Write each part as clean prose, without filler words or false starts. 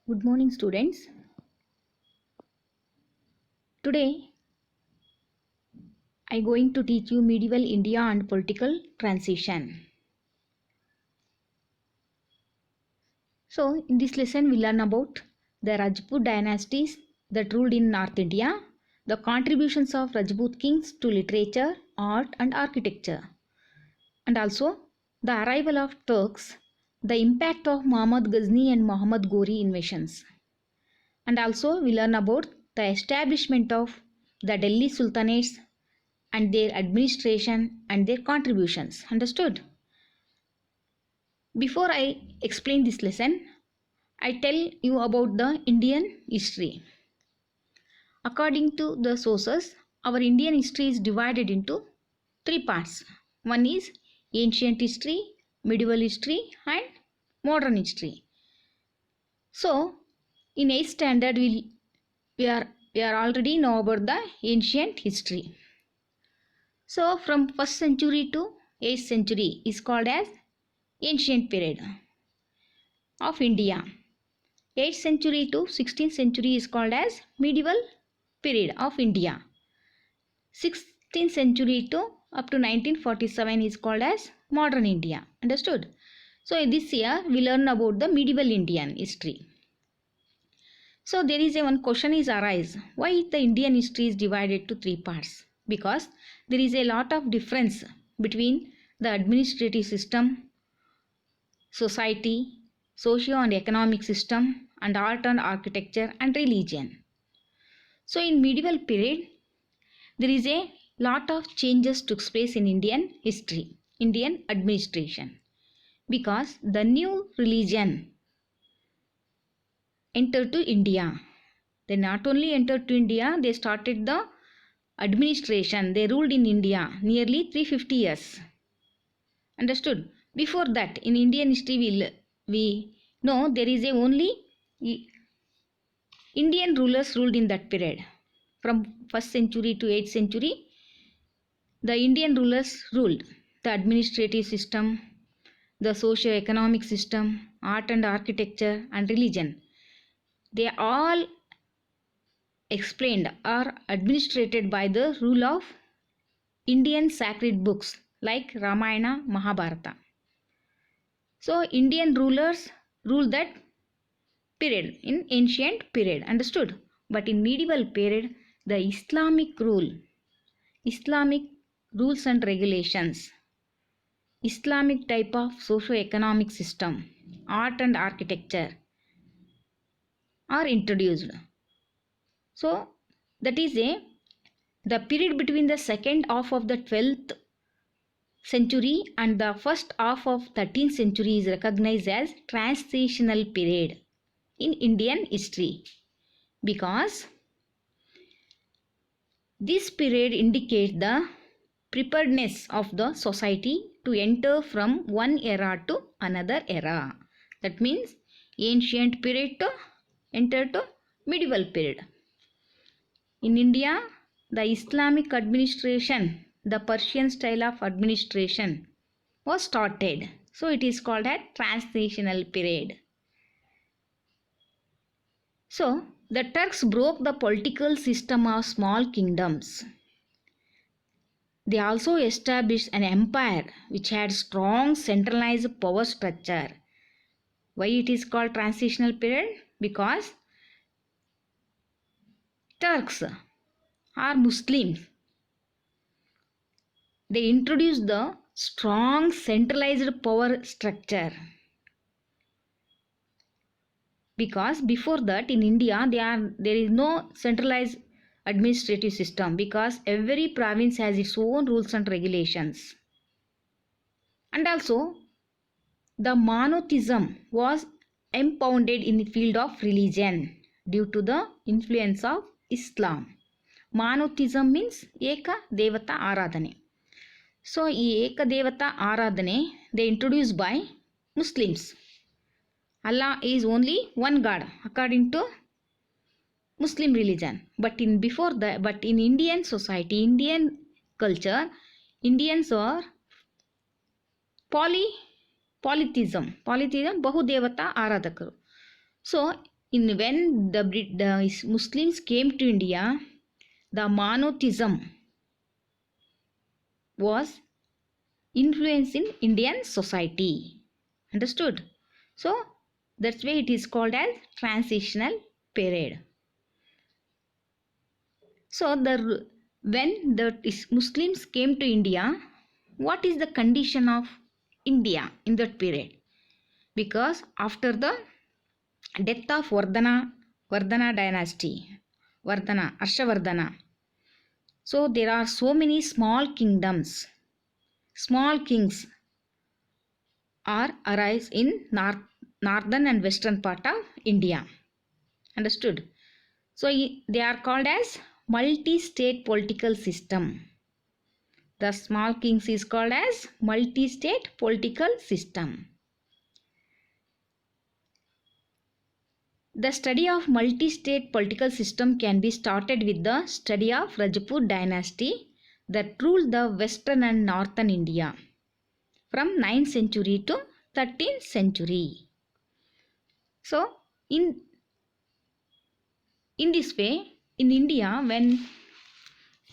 Good morning, students. Today, I going to teach you medieval India and political transition. So, in this lesson, we learn about the Rajput dynasties that ruled in North India, the contributions of Rajput kings to literature, art, and architecture, and also the arrival of Turks, the impact of Muhammad Ghazni and Muhammad Ghori invasions, and also we learn about the establishment of the Delhi Sultanates and their administration and their contributions. Understood? Before I explain this lesson, I tell you about the Indian history. According to the sources, our Indian history is divided into three parts. One is ancient history, medieval history, and modern history. So, in 8th standard, we are already know about the ancient history. So, from 1st century to 8th century is called as ancient period of India. 8th century to 16th century is called as medieval period of India. 16th century to up to 1947 is called as modern India. Understood? So this year we learn about the medieval Indian history. So there is one question is arise. Why the Indian history is divided to three parts? Because there is a lot of difference between the administrative system, society, socio and economic system, and art and architecture and religion. So in medieval period, there is a lot of changes took place in Indian history, Indian administration, because the new religion entered to India. They not only entered to India, they started the administration. They ruled in India nearly 350 years. Understood? Before that, in Indian history, we know there is a only Indian rulers ruled in that period. From 1st century to 8th century, the Indian rulers ruled the administrative system, the socio-economic system, art and architecture, and religion. They all explained or administrated by the rule of Indian sacred books like Ramayana, Mahabharata. So Indian rulers ruled that period in ancient period. Understood? But in medieval period, the Islamic rules and regulations, Islamic type of socio-economic system, art and architecture are introduced. So that is the period between the second half of the 12th century and the first half of 13th century is recognized as transitional period in Indian history, because this period indicates the preparedness of the society to enter from one era to another era. That means ancient period to enter to medieval period. In India, the Islamic administration, the Persian style of administration was started. So it is called a transitional period. So the Turks broke the political system of small kingdoms. They also established an empire which had strong centralized power structure. Why it is called transitional period? Because Turks are Muslims. They introduced the strong centralized power structure. Because before that in India there is no centralized administrative system, because every province has its own rules and regulations. And also the monotheism was impounded in the field of religion due to the influence of Islam. Monotheism means Eka Devata Aradhane. So ಈ Eka Devata Aradhane they introduced by Muslims. Allah is only one God according to Muslim religion. But in Indian society, Indian culture, Indians are polytheism ಬಹುದೇವತಾ ಆರಾಧಕರು. So when the Muslims came to India, the monotheism was influence in Indian society. Understood? So that's why it is called as transitional period. So when the Muslims came to India, what is the condition of India in that period? Because after the death of Vardhana dynasty, Harshavardhana, so there are so many small kingdoms, small kings are arise in northern and western part of India. Understood? So they are called as multi-state political system. The small kings is called as multi-state political system. The study of multi-state political system can be started with the study of Rajput dynasty that ruled the western and northern India from 9th century to 13th century. So in this way, in India, when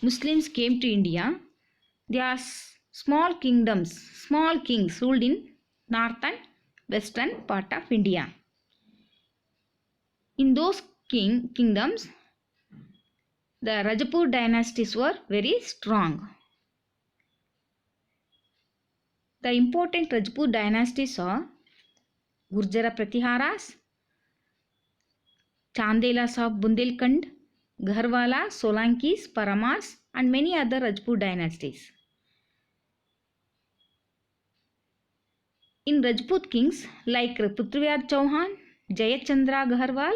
Muslims came to India, there are small kingdoms, small kings ruled in north and western part of India. In those kingdoms, the Rajput dynasties were very strong. The important Rajput dynasties are Gurjara Pratiharas, Chandelas of Bundelkhand, Gharwala, Solankis, Paramars and many other Rajput dynasties. In Rajput kings like Prithviraj Chauhan, Jayachandra Gharwal,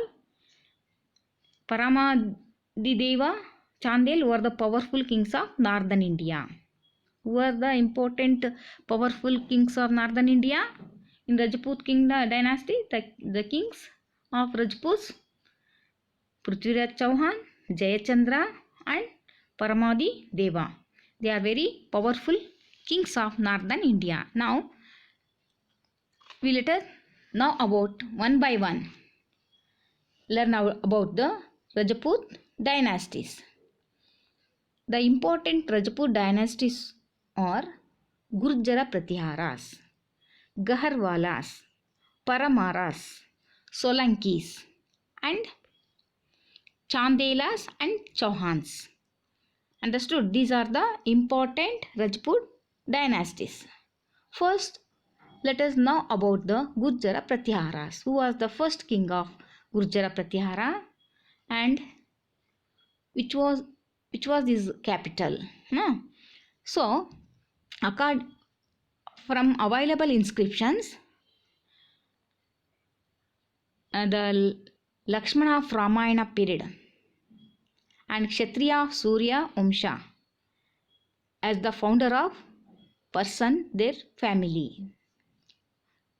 Paramadideva, Chandel were the powerful kings of northern India. Who were the important powerful kings of northern India? In Rajput dynasty, the kings of Rajputs, Prithviraj Chauhan, Jayachandra and Paramadideva. They are very powerful kings of northern India. Now, we let us know about one by one. Learn about the Rajput dynasties. The important Rajput dynasties are Gurjara Pratiharas, Gaharwalas, Paramaras, Solankis and Chandelas and Chauhans. Understood? These are the important Rajput dynasties. First, let us know about the Gurjara Pratiharas. Who was the first king of Gurjara Pratihara and which was his capital? No. So, from available inscriptions, the Lakshmana of Ramayana period and Kshatriya of Surya Vamsha as the founder of person, their family.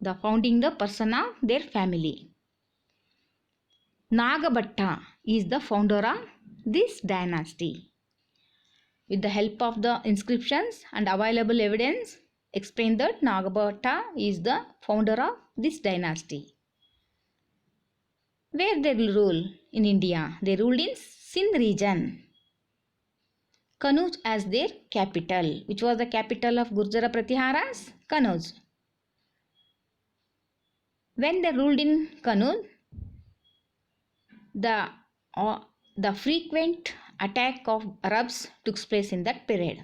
The founding the person of their family. Nagabhatta is the founder of this dynasty. With the help of the inscriptions and available evidence, explain that Nagabhatta is the founder of this dynasty. Where they will rule in India? They ruled in Sindh region. Kannauj as their capital. Which was the capital of Gurjara Pratiharas? Kannauj. When they ruled in Kannauj, the frequent attack of Arabs took place in that period.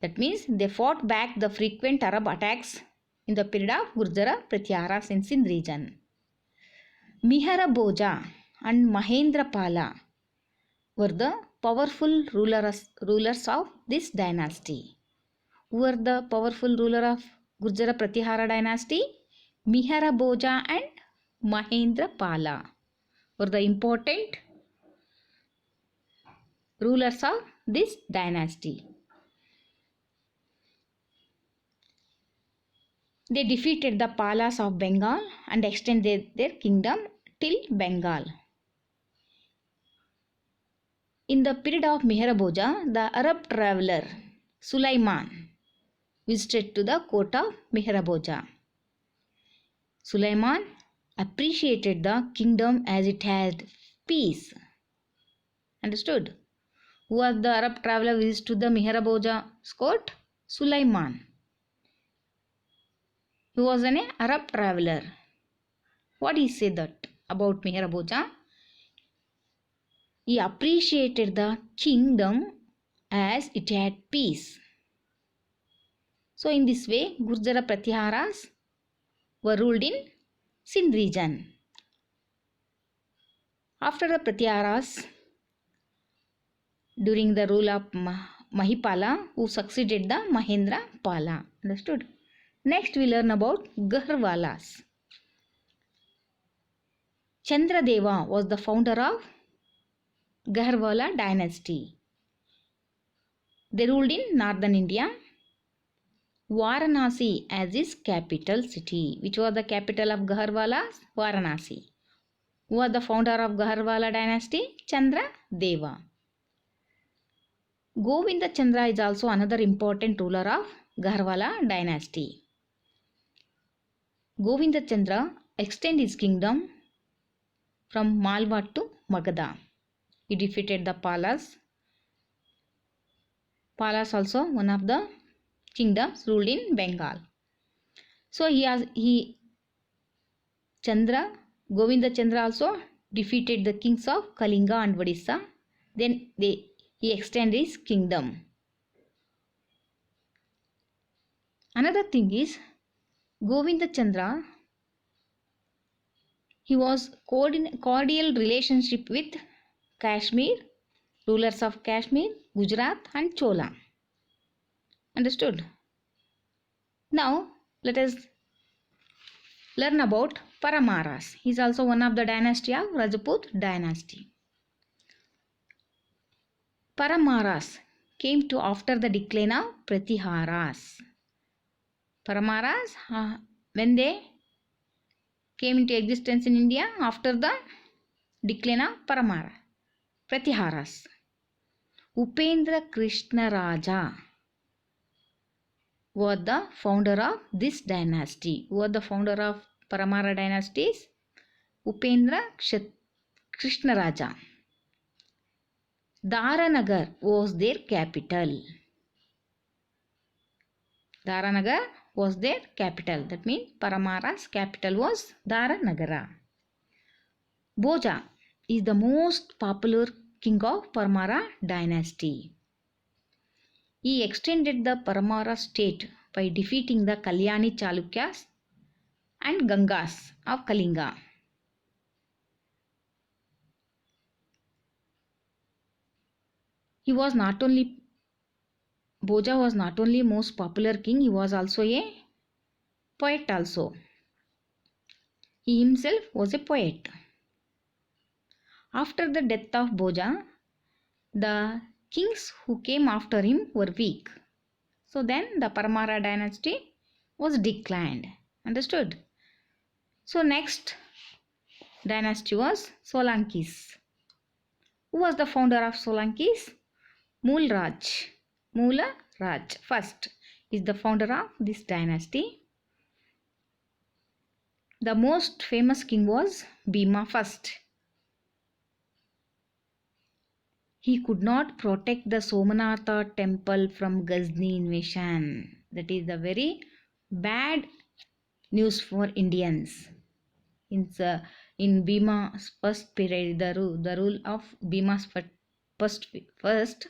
That means they fought back the frequent Arab attacks in the period of Gurjara Pratiharas in Sindh region. Mihara Bhoja and Mahendra Pala were the powerful rulers of this dynasty. Who were the powerful ruler of Gurjara Pratihara dynasty? Mihara Bhoja and Mahendra Pala were the important rulers of this dynasty. They defeated the Palas of Bengal and extended their kingdom till Bengal. In the period of Mihara Bhoja, the Arab traveller Sulaiman visited to the court of Mihara Bhoja. Sulaiman appreciated the kingdom as it had peace. Understood? Who was the Arab traveler visited to the Mihraboja's court? Sulaiman. He was an Arab traveler. What he said that about Mihraboja? He appreciated the kingdom as it had peace. So in this way, Gurjara Pratiharas were ruled in Sindh region. After the Pratiharas, during the rule of Mahipala, who succeeded the Mahendra Pala. Understood? Next we learn about Gahrwalas. Chandradeva was the founder of Gahrwala dynasty. They ruled in northern India. Varanasi as his capital city. Which was the capital of Gahrwalas? Varanasi. Who was the founder of Gahrwala dynasty? Chandradeva. Govinda Chandra is also another important ruler of Gahrwala dynasty. Govinda Chandra extended his kingdom from Malwa to Magadha. He defeated the Palas. Palas also one of the kingdoms ruled in Bengal. So Govinda Chandra also defeated the kings of Kalinga and Odisha. Then he extended his kingdom. Another thing is Govinda Chandra, he was cordial relationship with Kashmir, rulers of Kashmir, Gujarat and Chola. Understood? Now let us learn about Paramaras. He is also one of the dynasty of Rajput dynasty. Paramaras came to after the decline of Pratiharas. Paramaras, when they came into existence in India after the decline of Pratiharas. Upendra Krishna Raja was the founder of this dynasty. Who was the founder of Paramara dynasties? Upendra Krishna Raja. Daranagar was their capital. Daranagar was their capital. That means Paramara's capital was Daranagara. Bhoja is the most popular king of Paramara dynasty. He extended the Paramara state by defeating the Kalyani Chalukyas and Gangas of Kalinga. Bhoja was not only most popular king, he was also a poet also. He himself was a poet. After the death of Bhoja, the kings who came after him were weak. So then the Paramara dynasty was declined. Understood? So next dynasty was Solankis. Who was the founder of Solankis? Moolaraj. Moolaraj first is the founder of this dynasty. The most famous king was Bhima first. He could not protect the Somanatha temple from Ghazni invasion. That is the very bad news for Indians. In Bhima's first period, the rule of Bhima's first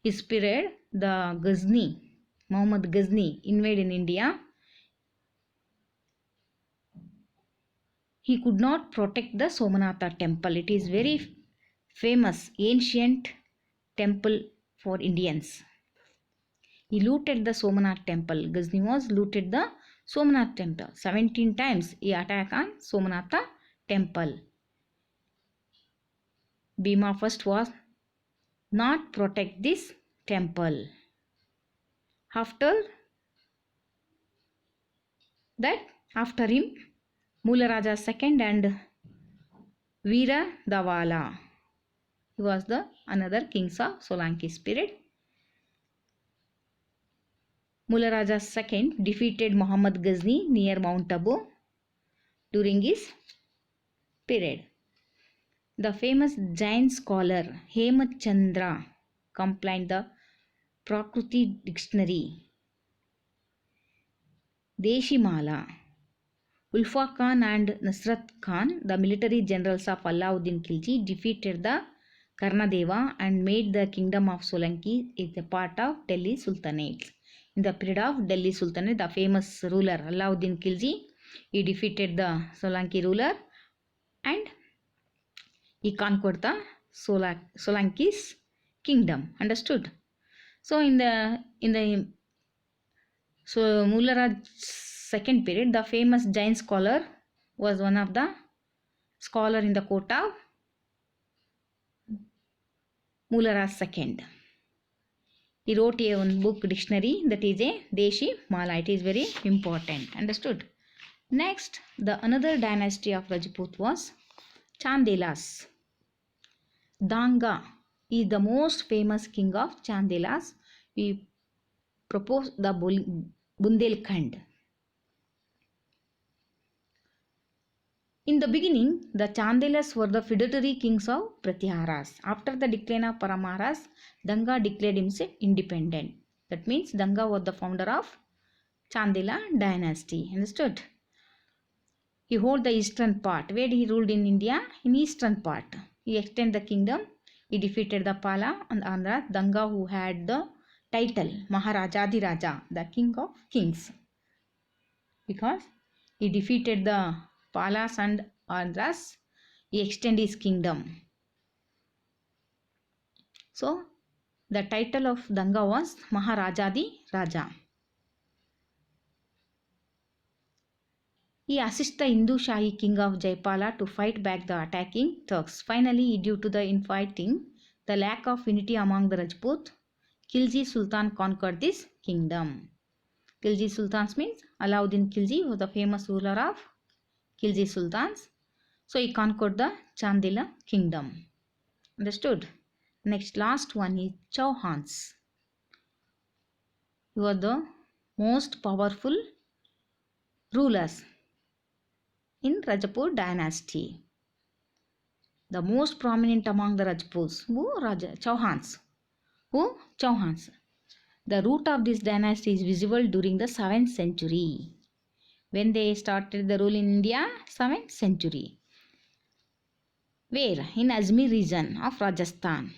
his period, the Ghazni, Muhammad Ghazni invaded in India. He could not protect the Somanatha temple. It is very famous ancient temple for Indians. He looted the Somanath temple. Ghazni was looted the Somanath temple. 17 times he attacked on Somanatha temple. Bhima first was not protect this temple. After him, Moolaraj second and Veera Davala. He was the another kings of Solanki's period. Moolaraj II defeated Muhammad Ghazni near Mount Abu during his period. The famous Jain scholar Hemachandra compiled the Prakruti Dictionary. Deshimala. Ulfa Khan and Nasrat Khan, the military generals of Alauddin Khilji, defeated the Karnadeva and made the kingdom of Solanki a part of Delhi Sultanate. In the period of Delhi Sultanate, the famous ruler Alauddin Khilji, he defeated the Solanki ruler and he conquered the Solanki's kingdom. Understood? So in the Mularaj's second period, the famous Jain scholar was one of the scholar in the court of Mularaj II. He wrote a one book dictionary, that is a Deshi Mala. It is very important. Understood? Next, the another dynasty of Rajput was Chandelas. Danga is the most famous king of Chandelas. We propose the Bundelkhand. In the beginning, the Chandelas were the feudatory kings of Pratiharas. After the decline of Paramaharas, Danga declared himself independent. That means Danga was the founder of Chandela dynasty. Understood? He held the eastern part. Where he ruled in India? In eastern part. He extended the kingdom. He defeated the Pala and Andhra. Danga, who had the title Maharajadiraja, the king of kings. Because he defeated the Palas and Andhras, he extended his kingdom. So, the title of Danga was Maharajadiraja. He assisted the Hindu Shahi king of Jaipala to fight back the attacking Turks. Finally, due to the infighting, the lack of unity among the Rajput, Khilji Sultan conquered this kingdom. Khilji Sultans means Alauddin Khilji was the famous ruler of Khilji Sultans. So he conquered the Chandela kingdom. Understood? Next, last one is Chauhans. He was the most powerful rulers in Rajput dynasty. The most prominent among the Rajputs, Chauhans. Who? Chauhans. The root of this dynasty is visible during the 7th century. When they started the rule in India, 7th century. Where? In Ajmer region of Rajasthan.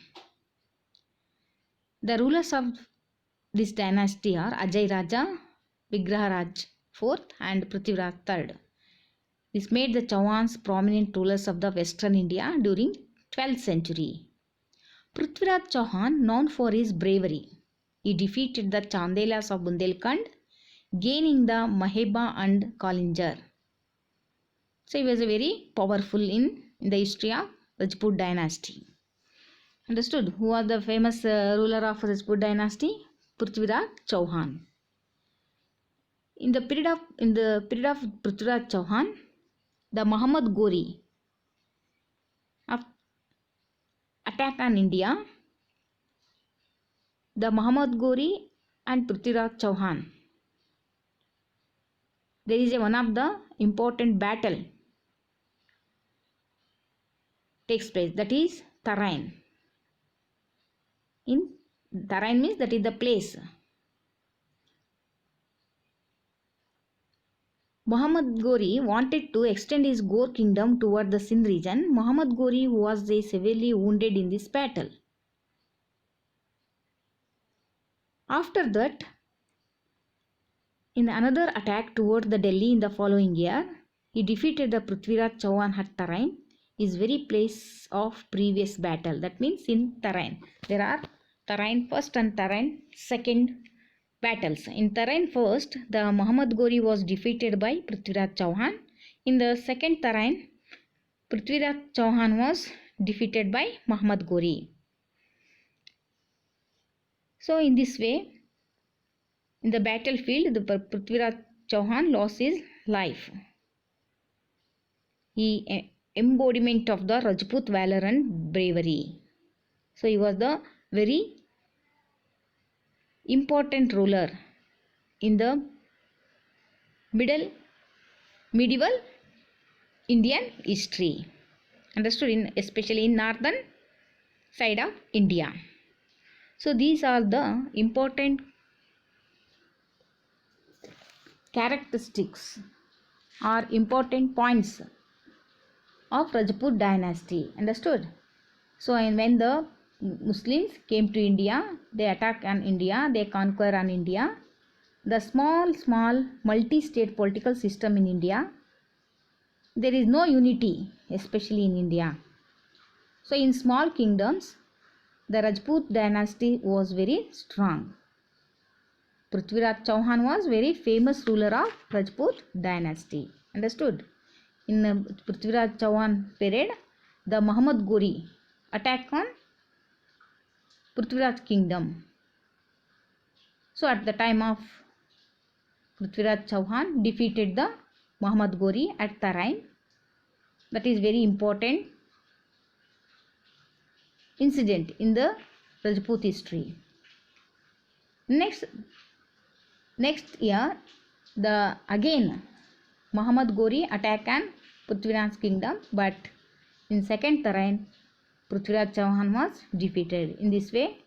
The rulers of this dynasty are Ajay Raja, Vigraharaj IV and Prithviraj III. This made the Chauhans prominent rulers of the western India during 12th century. Prithviraj Chauhan, known for his bravery, he defeated the Chandelas of Bundelkhand, gaining the Maheba and Kalinjar. So he was very powerful in the history of Rajput dynasty. Understood? Who was the famous ruler of Rajput dynasty? Prithviraj Chauhan. In the period of Prithviraj Chauhan, the Muhammad Ghori of attack on India. The Muhammad Ghori and Prithviraj Chauhan. There is one of the important battle takes place, that is Tarain. In Tarain means that is the place. Muhammad Ghori wanted to extend his Ghor kingdom toward the Sindh region. Muhammad Ghori was severely wounded in this battle. After that, in another attack toward the Delhi in the following year, he defeated the Prithviraj Chauhan at Tarain, his very place of previous battle. That means in Tarain. There are Tarain first and Tarain second battles. In Tarain first, the Muhammad Ghori was defeated by Prithviraj Chauhan. In the second Tarain, Prithviraj Chauhan was defeated by Muhammad Ghori. So in this way, in the battlefield, the Prithviraj Chauhan lost his life. He embodiment of the Rajput valor and bravery. So he was the very important ruler in the medieval Indian history. Understood? Especially in northern side of India. So these are the important characteristics or important points of Rajput dynasty. Understood? So and when the Muslims came to India, they attack on India, they conquer on India. The small multi-state political system in India, there is no unity, especially in India. So in small kingdoms, the Rajput dynasty was very strong. Prithviraj Chauhan was very famous ruler of Rajput dynasty. Understood? In Prithviraj Chauhan period, the Muhammad Ghori attack on Prithviraj kingdom. So at the time of Prithviraj Chauhan defeated the Muhammad Ghori at Tarain. That is very important incident in the Rajput history. Next year, the again Muhammad Ghori attack on Prithviraj kingdom, but in second Tarain, Prithviraj Chauhan was defeated. In this way,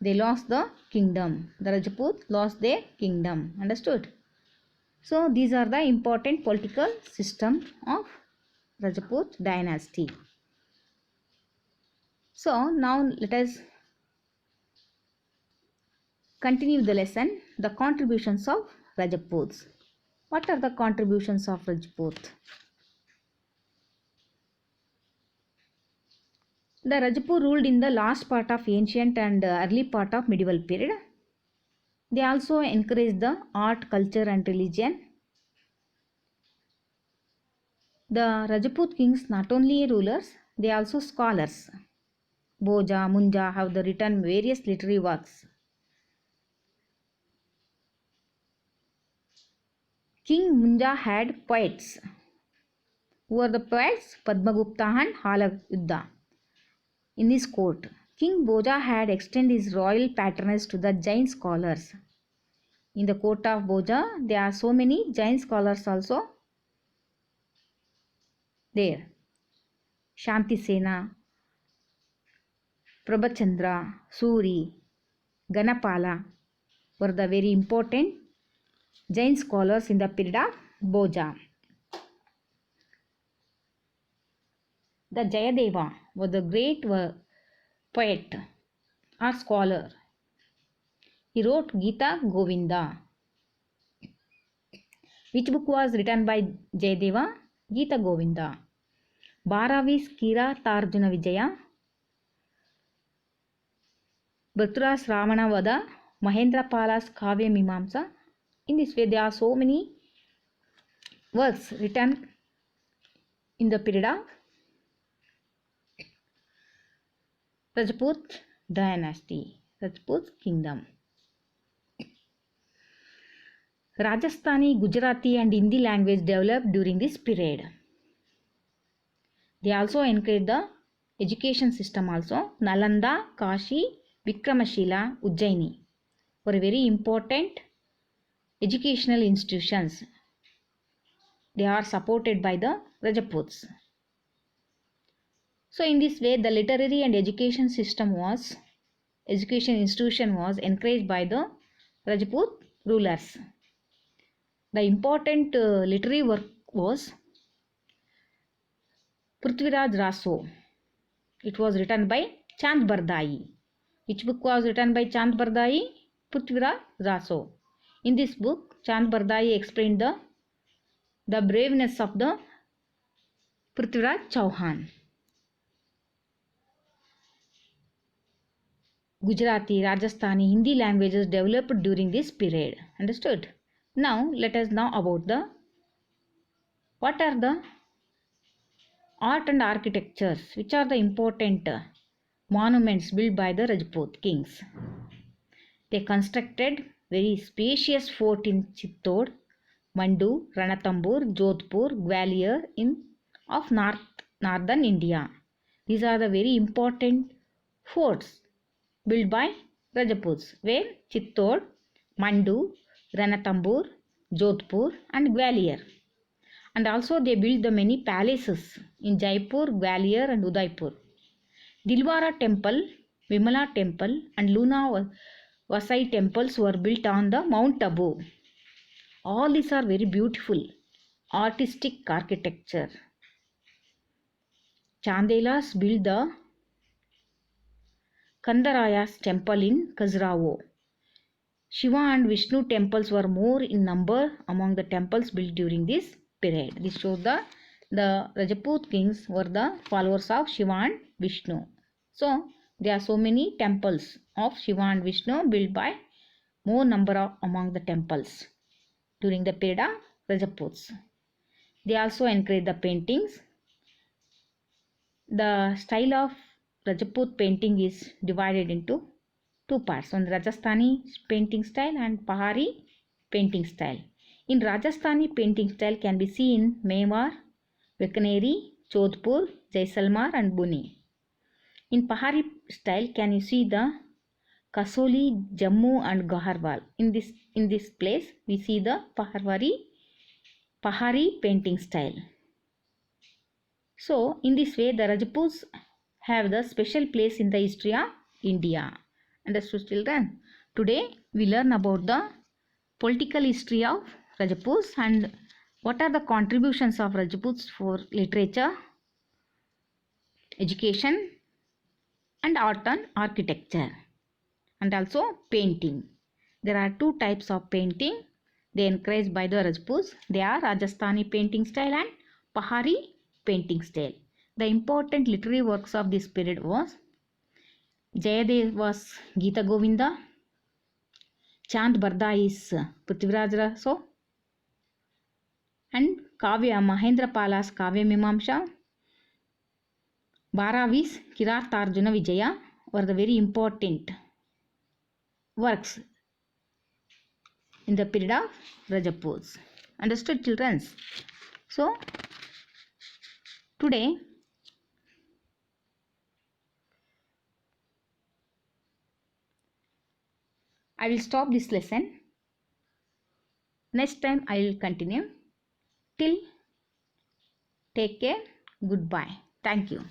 they lost the kingdom. The Rajput lost their kingdom. Understood? So these are the important political system of Rajput dynasty. So now let us continue the lesson. The contributions of Rajputs. What are the contributions of Rajput? The Rajput ruled in the last part of ancient and early part of medieval period. They also encouraged the art, culture and religion. The Rajput kings not only rulers, they are also scholars. Bhoja, Munja have written various literary works. King Munja had poets. Who are the poets? Padmagupta and Halaguddha. In his court, King Bhoja had extended his royal patronage to the Jain scholars. In the court of Bhoja, there are so many Jain scholars also there. Shantisena, Prabhachandra, Suri, Ganapala were the very important Jain scholars in the period of Bhoja. The Jayadeva was the great poet or scholar. He wrote Gita Govinda. Which book was written by Jayadeva? Gita Govinda. Bharavi's Kira Tarjuna Vijaya, Bhattura's Ravana Vada, Mahendrapala's Kavya Mimamsa. In this way, there are so many works written in the period of Rajput dynasty, Rajput kingdom. Rajasthani, Gujarati and Hindi language developed during this period. They also encouraged the education system also. Nalanda, Kashi, Vikramashila, Ujjaini were very important educational institutions. They are supported by the Rajputs. So in this way, the literary and education institution was encouraged by the Rajput rulers. The important literary work was Prithviraj Raso. It was written by Chand Bardai. Which book was written by Chand Bardai? Prithviraj Raso. In this book, Chand Bardai explained the braveness of the Prithviraj Chauhan. Gujarati, Rajasthani, Hindi languages developed during this period. Understood? Now let us know about what are the art and architectures, which are the important monuments built by the Rajput kings. They constructed very spacious fort in Chittor, Mandu, Ranatambur, Jodhpur, Gwalior of northern India. These are the very important forts built by Rajputs, where Chittor, Mandu, Ranatambur, Jodhpur and Gwalior. And also they built the many palaces in Jaipur, Gwalior and Udaipur. Dilwara temple, Vimala temple and Luna Vasai temples were built on the Mount Abu. All these are very beautiful artistic architecture. Chandelas built the Kandaraya's temple in Khajuraho. Shiva and Vishnu temples were more in number among the temples built during this period. This shows the Rajput kings were the followers of Shiva and Vishnu. So there are so many temples of Shiva and Vishnu built by more number of among the temples during the period of Rajputs. They also encouraged the paintings. The style of Rajput painting is divided into two parts, one Rajasthani painting style and Pahari painting style. In Rajasthani painting style can be seen in Mewar, Bikaner, Jodhpur, Jaisalmer and Buni. In Pahari style can you see the Kasoli, Jammu and Gaharwal. In this place we see the Pahari painting style. So in this way the Rajputs have the special place in the history of India. Understood children? Today we learn about the political history of Rajputs and what are the contributions of Rajputs for literature, education and art and architecture and also painting. There are two types of painting they encouraged by the Rajputs. They are Rajasthani painting style and Pahari painting style. The important literary works of this period was Jayadev was Gita Govinda, Chand Barda is Prithviraj Raso and Kavya Mahendra Pala's Kavya Mimamsha, Bharavi's Kirartha Arjuna Vijaya were the very important works in the period of Rajputs. Understood children? So today I will stop this lesson. Next time I will continue. Till take care. Goodbye. Thank you.